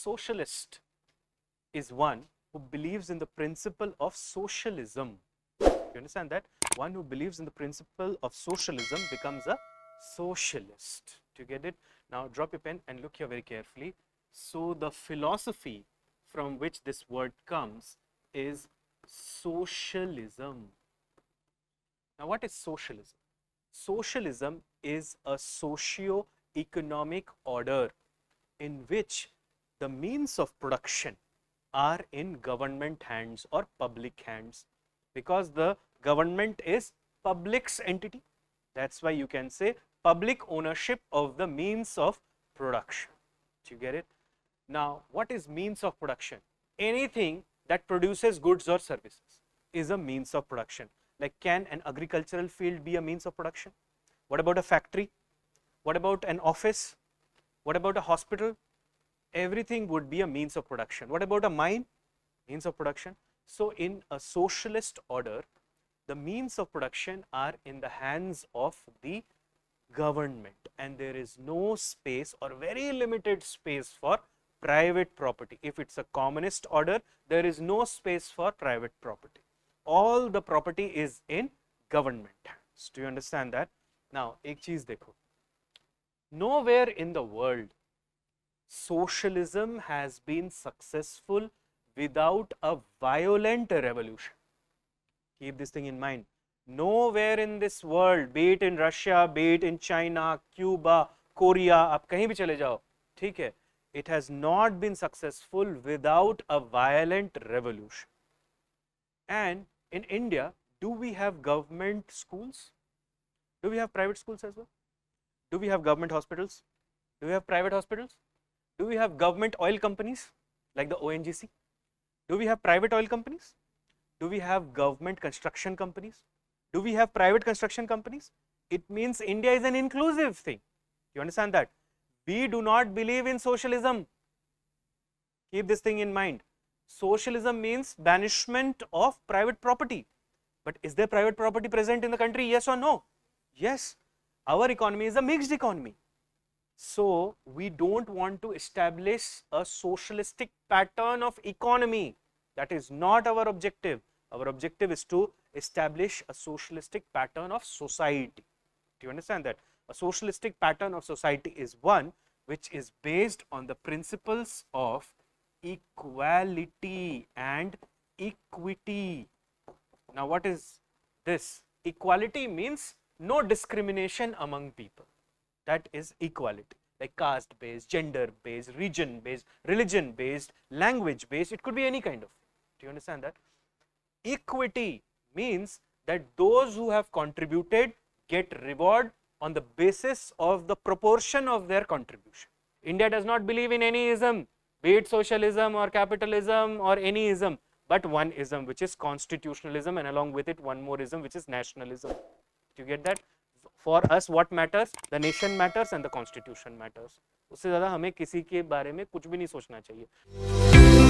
socialist is one who believes in the principle of socialism. You understand that? One who believes in the principle of socialism becomes a socialist. Do you get it? Now drop your pen and look here very carefully. So the philosophy from which this word comes is socialism. Now what is socialism? Socialism is a socio-economic order in which the means of production are in government hands or public hands, because the government is public's entity. That's why you can say public ownership of the means of production. Do you get it? Now, what is means of production? Anything that produces goods or services is a means of production. Like, can an agricultural field be a means of production? What about a factory? What about an office? What about a hospital? Everything would be a means of production. What about a mine? Means of production. So in a socialist order, the means of production are in the hands of the government, and there is no space or very limited space for private property. If it's a communist order, there is no space for private property. All the property is in government hands. Do you understand that? Now, एक चीज देखो. Nowhere in the world socialism has been successful without a violent revolution. Keep this thing in mind. Nowhere in this world, be it in Russia, be it in China, Cuba, Korea, आप कहीं भी चले जाओ, ठीक है, it has not been successful without a violent revolution. And in India, do we have government schools? Do we have private schools as well? Do we have government hospitals? Do we have private hospitals? Do we have government oil companies like the ONGC? Do we have private oil companies? Do we have government construction companies? Do we have private construction companies? It means India is an inclusive thing. You understand that? We do not believe in socialism. Keep this thing in mind. Socialism means banishment of private property. But is there private property present in the country? Yes or no? Yes. Our economy is a mixed economy. So we don't want to establish a socialistic pattern of economy. That is not our objective. Our objective is to establish a socialistic pattern of society. Do you understand that? A socialistic pattern of society is one which is based on the principles of equality and equity. Now, what is this? Equality means no discrimination among people. That is equality, like caste based, gender based, region based, religion based, language based. It could be any kind of. Do you understand that? Equity means that those who have contributed get reward on the basis of the proportion of their contribution. India does not believe in any ism, be it socialism or capitalism or any ism, but one ism, which is constitutionalism, and along with it one more ism, which is nationalism. Do you get that? For us, what matters? The nation matters and the constitution matters. उससे ज़्यादा हमें किसी के बारे में कुछ भी नहीं सोचना चाहिए.